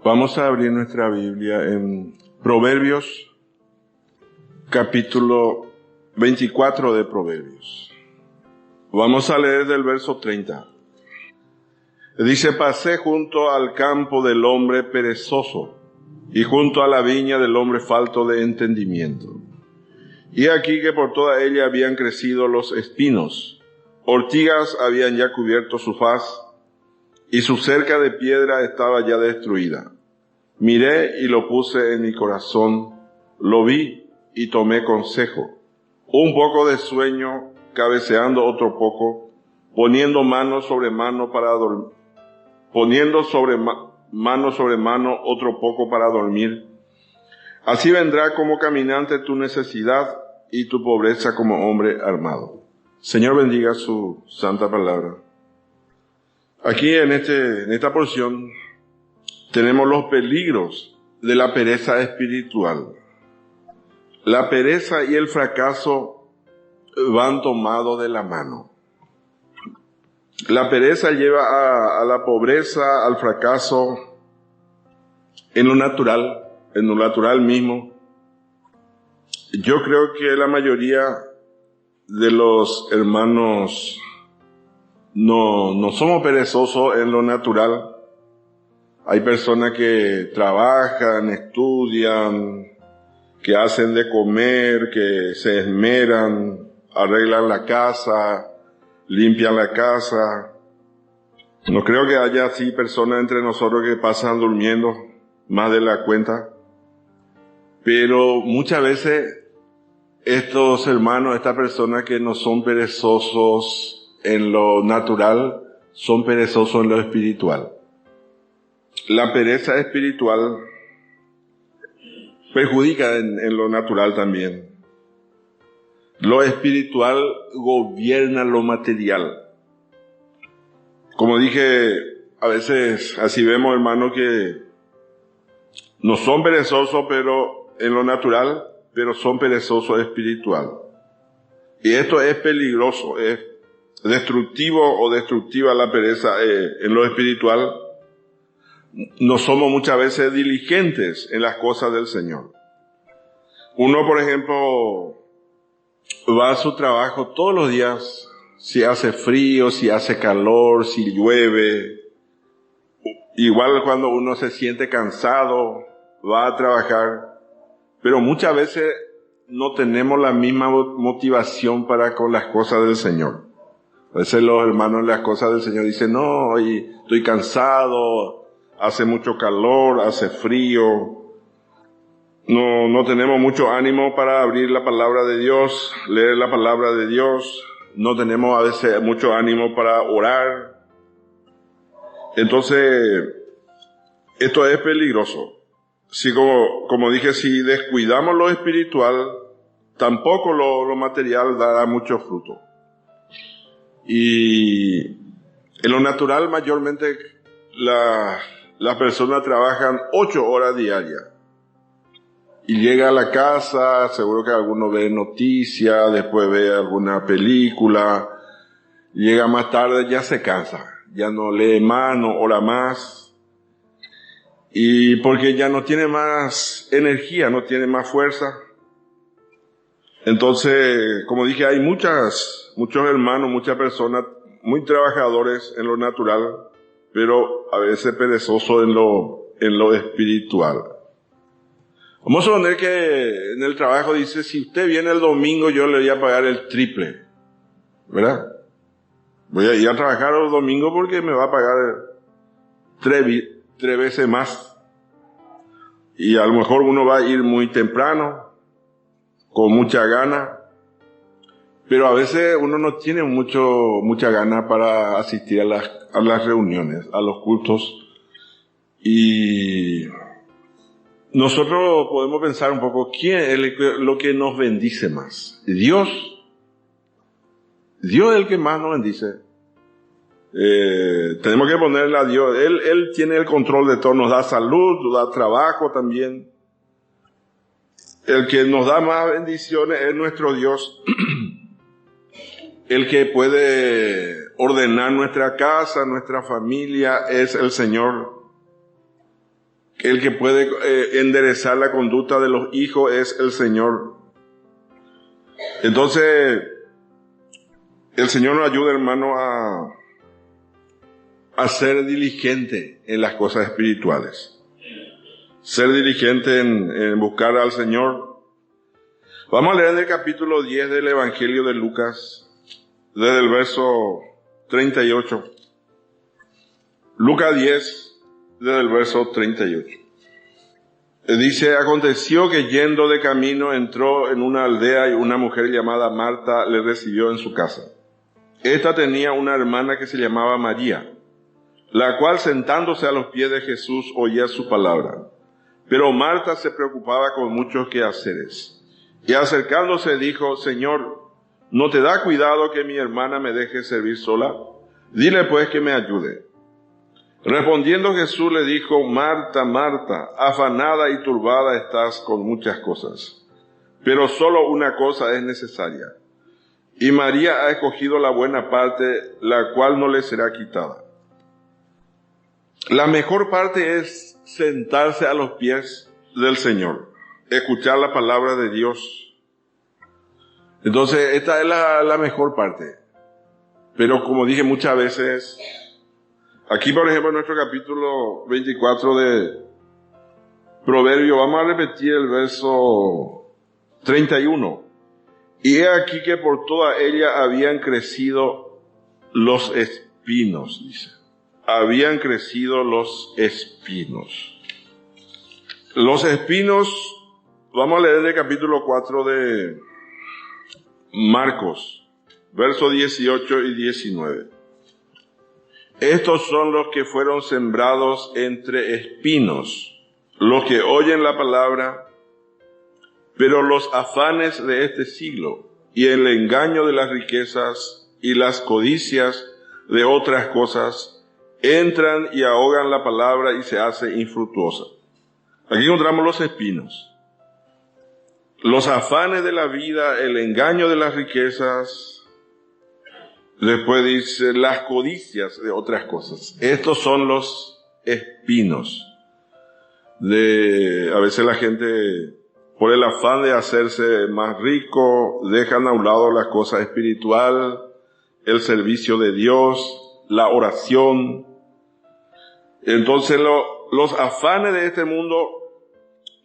Vamos a abrir nuestra Biblia en Proverbios, capítulo 24 de Proverbios. Vamos a leer del verso 30. Dice: pasé junto al campo del hombre perezoso y junto a la viña del hombre falto de entendimiento. Y aquí que por toda ella habían crecido los espinos, ortigas habían ya cubierto su faz, y su cerca de piedra estaba ya destruida. Miré y lo puse en mi corazón, lo vi y tomé consejo. Un poco de sueño, cabeceando otro poco, poniendo mano sobre mano mano sobre mano otro poco para dormir. Así vendrá como caminante tu necesidad y tu pobreza como hombre armado. Señor, bendiga su santa palabra. Aquí en esta porción tenemos los peligros de la pereza espiritual. La pereza y el fracaso van tomados de la mano. La pereza lleva a la pobreza, al fracaso, en lo natural mismo. Yo creo que la mayoría de los hermanos no somos perezosos en lo natural. Hay personas que trabajan, estudian, que hacen de comer, que se esmeran, arreglan la casa, limpian la casa. No creo que haya así personas entre nosotros que pasan durmiendo más de la cuenta. Pero muchas veces estos hermanos, estas personas que no son perezosos en lo natural, son perezosos en lo espiritual. La pereza espiritual perjudica en lo natural también. Lo espiritual gobierna lo material. Como dije, a veces así vemos hermanos que no son perezosos pero en lo natural, pero son perezosos espiritual. Y esto es peligroso, es destructivo o destructiva la pereza en lo espiritual. No somos muchas veces diligentes en las cosas del Señor. Uno, por ejemplo, va a su trabajo todos los días, si hace frío, si hace calor, si llueve. Igual cuando uno se siente cansado, va a trabajar. Pero muchas veces no tenemos la misma motivación para con las cosas del Señor. A veces los hermanos en las cosas del Señor dicen: no, hoy estoy cansado, hace mucho calor, hace frío. No tenemos mucho ánimo para abrir la palabra de Dios, leer la palabra de Dios. No tenemos a veces mucho ánimo para orar. Entonces, esto es peligroso. Si como dije, si descuidamos lo espiritual, tampoco lo material dará mucho fruto. Y en lo natural mayormente las personas trabajan 8 horas diarias. Y llega a la casa, seguro que alguno ve noticias, después ve alguna película, llega más tarde, ya se cansa, ya no lee más, no ora más. Y porque ya no tiene más energía, no tiene más fuerza. Entonces, como dije, hay muchos hermanos, muchas personas muy trabajadores en lo natural, pero a veces perezosos en lo espiritual. Vamos a suponer que en el trabajo dice: si usted viene el domingo, yo le voy a pagar el triple, ¿verdad? Voy a ir a trabajar el domingo porque me va a pagar 3 veces más. Y a lo mejor uno va a ir muy temprano, con mucha gana, pero a veces uno no tiene mucha gana para asistir a las reuniones, a los cultos. Y nosotros podemos pensar un poco, ¿quién es lo que nos bendice más? ¿Dios? Dios es el que más nos bendice. Tenemos que ponerle a Dios. Él tiene el control de todo, nos da salud, nos da trabajo también. El que nos da más bendiciones es nuestro Dios. El que puede ordenar nuestra casa, nuestra familia, es el Señor. El que puede enderezar la conducta de los hijos es el Señor. Entonces, el Señor nos ayuda, hermano, a ser diligente en las cosas espirituales. Ser diligente en buscar al Señor. Vamos a leer en el capítulo 10 del Evangelio de Lucas, desde el verso 38. Lucas 10, desde el verso 38. Dice: aconteció que yendo de camino entró en una aldea y una mujer llamada Marta le recibió en su casa. Esta tenía una hermana que se llamaba María, la cual sentándose a los pies de Jesús oía su palabra. Pero Marta se preocupaba con muchos quehaceres. Y acercándose dijo: Señor, ¿no te da cuidado que mi hermana me deje servir sola? Dile pues que me ayude. Respondiendo Jesús le dijo: Marta, Marta, afanada y turbada estás con muchas cosas, pero solo una cosa es necesaria. Y María ha escogido la buena parte, la cual no le será quitada. La mejor parte es sentarse a los pies del Señor, escuchar la palabra de Dios. Entonces, esta es la mejor parte. Pero como dije muchas veces, aquí por ejemplo en nuestro capítulo 24 de Proverbios, vamos a repetir el verso 31. Y he aquí que por toda ella habían crecido los espinos, dice. Habían crecido los espinos. Los espinos, vamos a leer el capítulo 4 de Marcos, versos 18 y 19. Estos son los que fueron sembrados entre espinos, los que oyen la palabra, pero los afanes de este siglo y el engaño de las riquezas y las codicias de otras cosas entran y ahogan la palabra y se hace infructuosa. Aquí encontramos los espinos. Los afanes de la vida, el engaño de las riquezas, después dice las codicias de otras cosas. Estos son los espinos. A veces la gente, por el afán de hacerse más rico, dejan a un lado las cosas espirituales, el servicio de Dios, la oración. Entonces los afanes de este mundo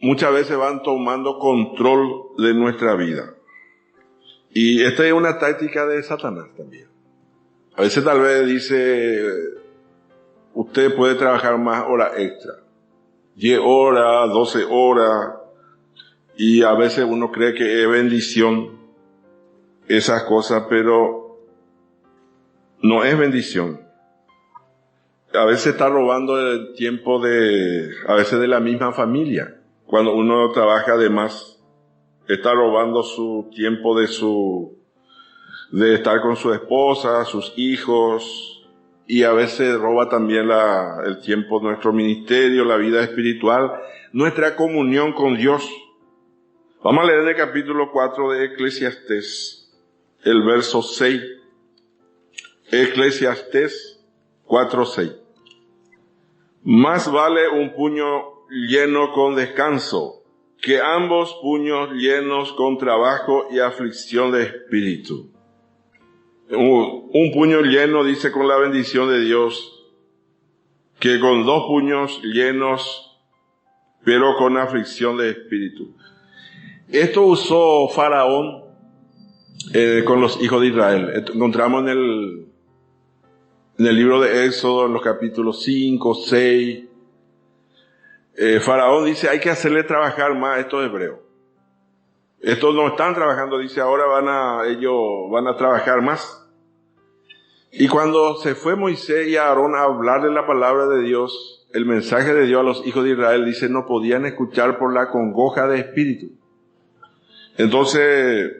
muchas veces van tomando control de nuestra vida. Y esta es una táctica de Satanás también. A veces tal vez dice, usted puede trabajar más horas extra, 10 horas, 12 horas, y a veces uno cree que es bendición esas cosas, pero no es bendición. A veces está robando el tiempo a veces de la misma familia. Cuando uno trabaja de más, está robando su tiempo de estar con su esposa, sus hijos, y a veces roba también el tiempo de nuestro ministerio, la vida espiritual, nuestra comunión con Dios. Vamos a leer en el capítulo 4 de Eclesiastés, el verso 6. Eclesiastés 4:6. Más vale un puño lleno con descanso que ambos puños llenos con trabajo y aflicción de espíritu. Un puño lleno, dice, con la bendición de Dios, que con 2 puños llenos, pero con aflicción de espíritu. Esto usó Faraón con los hijos de Israel. Encontramos en el libro de Éxodo, en los capítulos 5, 6. Faraón dice, hay que hacerle trabajar más a estos hebreos. Estos no están trabajando, dice, ahora ellos van a trabajar más. Y cuando se fue Moisés y Aarón a hablarle la palabra de Dios, el mensaje de Dios a los hijos de Israel, dice, no podían escuchar por la congoja de espíritu. Entonces,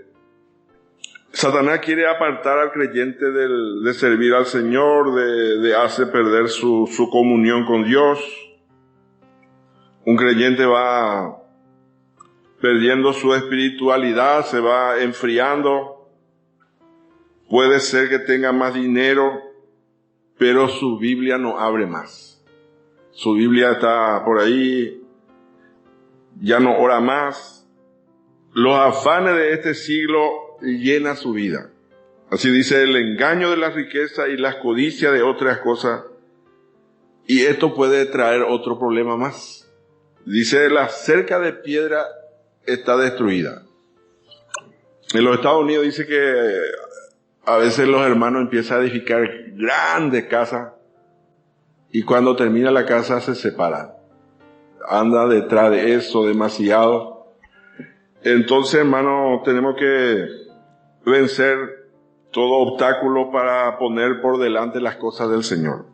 Satanás quiere apartar al creyente de servir al Señor, de hacer perder su comunión con Dios. Un creyente va perdiendo su espiritualidad, se va enfriando. Puede ser que tenga más dinero, pero su Biblia no abre más. su Biblia está por ahí, ya no ora más. Los afanes de este siglo llenan su vida. Así dice, el engaño de la riqueza y la codicia de otras cosas. Y esto puede traer otro problema más. Dice, la cerca de piedra está destruida. En los Estados Unidos dice que a veces los hermanos empiezan a edificar grandes casas y cuando termina la casa se separan. Anda detrás de eso demasiado. Entonces, hermano, tenemos que vencer todo obstáculo para poner por delante las cosas del Señor.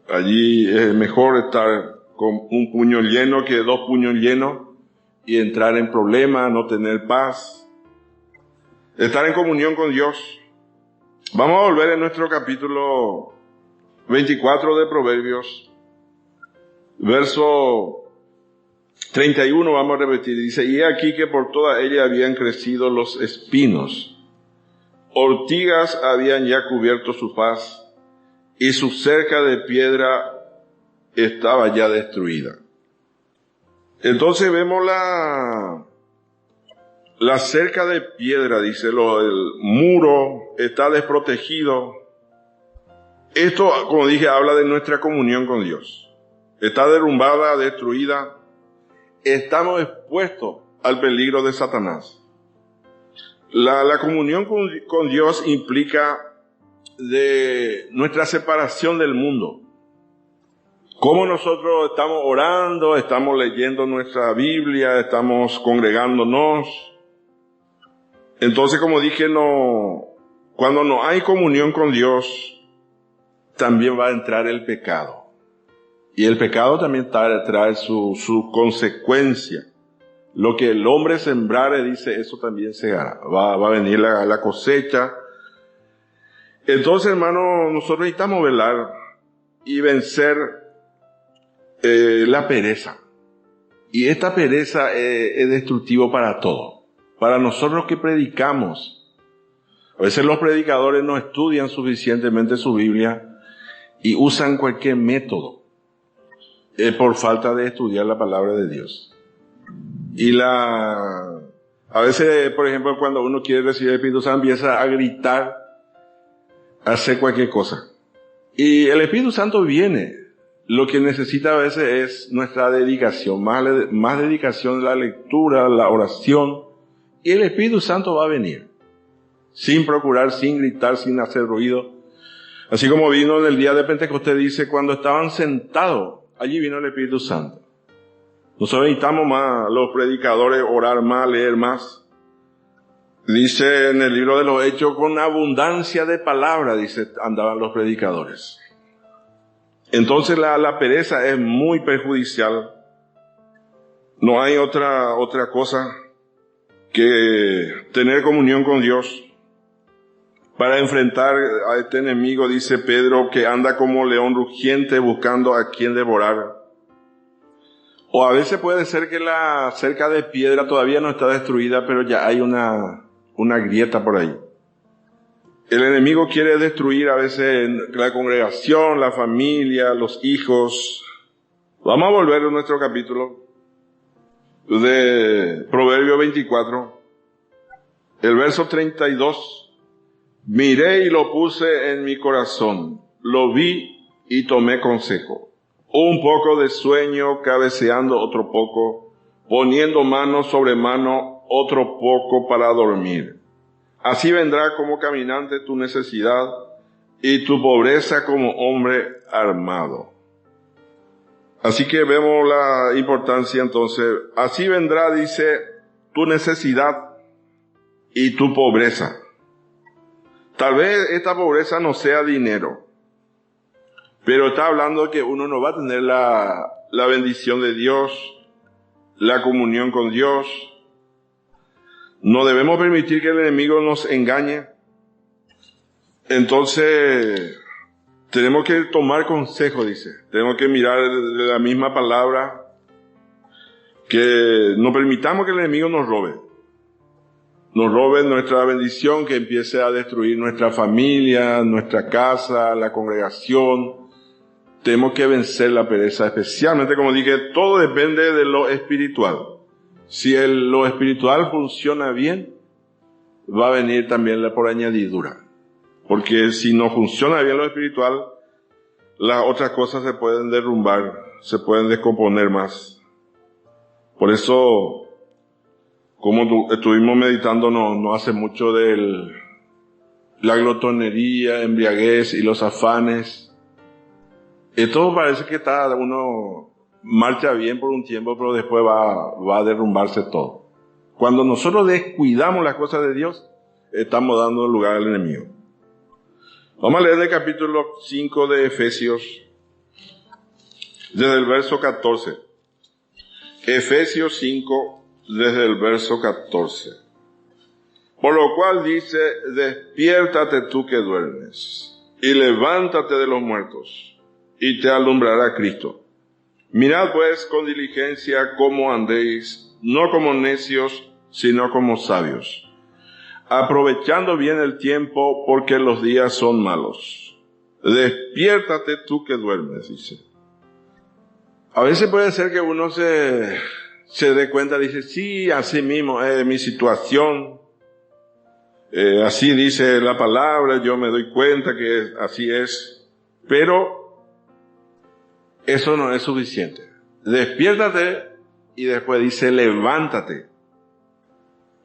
Allí es mejor estar con un puño lleno que dos puños llenos y entrar en problemas, no tener paz. Estar en comunión con Dios. Vamos a volver en nuestro capítulo 24 de Proverbios, verso 31, vamos a repetir. Dice, y aquí que por toda ella habían crecido los espinos, ortigas habían ya cubierto su faz, y su cerca de piedra estaba ya destruida. Entonces vemos la cerca de piedra, dice, el muro está desprotegido. Esto, como dije, habla de nuestra comunión con Dios. Está derrumbada, destruida. Estamos expuestos al peligro de Satanás. La comunión con Dios implica de nuestra separación del mundo. Cómo nosotros estamos orando, estamos leyendo nuestra Biblia, estamos congregándonos. Entonces, como dije, cuando no hay comunión con Dios, también va a entrar el pecado. Y el pecado también trae su consecuencia. Lo que el hombre sembrare, dice, eso también segará. Va a venir la cosecha. Entonces, hermano, nosotros necesitamos velar y vencer la pereza. Y esta pereza es destructiva para todo. Para nosotros que predicamos. A veces los predicadores no estudian suficientemente su Biblia y usan cualquier método por falta de estudiar la palabra de Dios. Y a veces, por ejemplo, cuando uno quiere recibir el Espíritu Santo, empieza a gritar, a hacer cualquier cosa. Y el Espíritu Santo viene. Lo que necesita a veces es nuestra dedicación, más dedicación a la lectura, la oración. Y el Espíritu Santo va a venir. Sin procurar, sin gritar, sin hacer ruido. Así como vino en el día de Pentecostés, dice, cuando estaban sentados, allí vino el Espíritu Santo. Nosotros necesitamos más, los predicadores, orar más, leer más. Dice en el libro de los Hechos, con abundancia de palabra, dice, andaban los predicadores. Entonces la pereza es muy perjudicial. No hay otra cosa que tener comunión con Dios. Para enfrentar a este enemigo, dice Pedro, que anda como león rugiente buscando a quien devorar. O a veces puede ser que la cerca de piedra todavía no está destruida, pero ya hay una grieta por ahí. El enemigo quiere destruir a veces la congregación, la familia, los hijos. Vamos a volver a nuestro capítulo de Proverbio 24, el verso 32. Miré y lo puse en mi corazón, lo vi y tomé consejo. Un poco de sueño, cabeceando otro poco, poniendo mano sobre mano, otro poco para dormir. Así vendrá como caminante tu necesidad y tu pobreza como hombre armado. Así que vemos la importancia entonces. Así vendrá, dice, tu necesidad y tu pobreza. Tal vez esta pobreza no sea dinero, pero está hablando que uno no va a tener la bendición de Dios, la comunión con Dios. No debemos permitir que el enemigo nos engañe. Entonces, tenemos que tomar consejo, dice. Tenemos que mirar de la misma palabra, que no permitamos que el enemigo nos robe. Nos robe nuestra bendición, que empiece a destruir nuestra familia, nuestra casa, la congregación. tenemos que vencer la pereza, especialmente, como dije, todo depende de lo espiritual. Si lo espiritual funciona bien, va a venir también por añadidura. Porque si no funciona bien lo espiritual, las otras cosas se pueden derrumbar, se pueden descomponer más. Por eso, como estuvimos meditando no hace mucho de la glotonería, embriaguez y los afanes. Esto parece que uno marcha bien por un tiempo, pero después va a derrumbarse todo. Cuando nosotros descuidamos las cosas de Dios, estamos dando lugar al enemigo. Vamos a leer el capítulo 5 de Efesios, desde el verso 14. Efesios 5, desde el verso 14. Por lo cual dice, despiértate tú que duermes, y levántate de los muertos, y te alumbrará Cristo. Mirad pues con diligencia cómo andéis, no como necios, sino como sabios, aprovechando bien el tiempo, porque los días son malos. Despiértate tú que duermes, dice. A veces puede ser que uno se dé cuenta, dice, sí, así mismo es mi situación, así dice la palabra, yo me doy cuenta que así es, pero eso no es suficiente. Despiértate y después dice, levántate.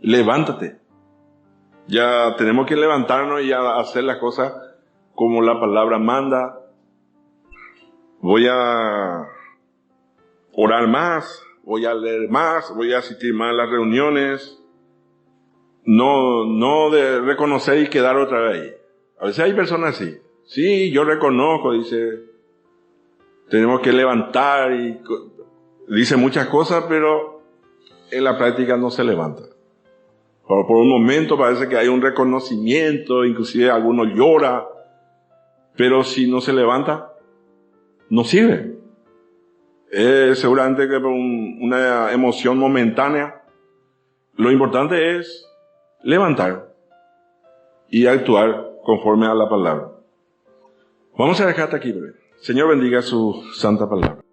Levántate. Ya tenemos que levantarnos y hacer las cosas como la palabra manda. Voy a orar más, voy a leer más, voy a asistir más a las reuniones. No de reconocer y quedar otra vez ahí. A veces hay personas así. Sí, yo reconozco, dice, tenemos que levantar y dice muchas cosas, pero en la práctica no se levanta. Por un momento parece que hay un reconocimiento, inclusive alguno llora, pero si no se levanta, no sirve. Seguramente que por una emoción momentánea, lo importante es levantar y actuar conforme a la palabra. Vamos a dejar hasta aquí, breve. Señor bendiga su santa palabra.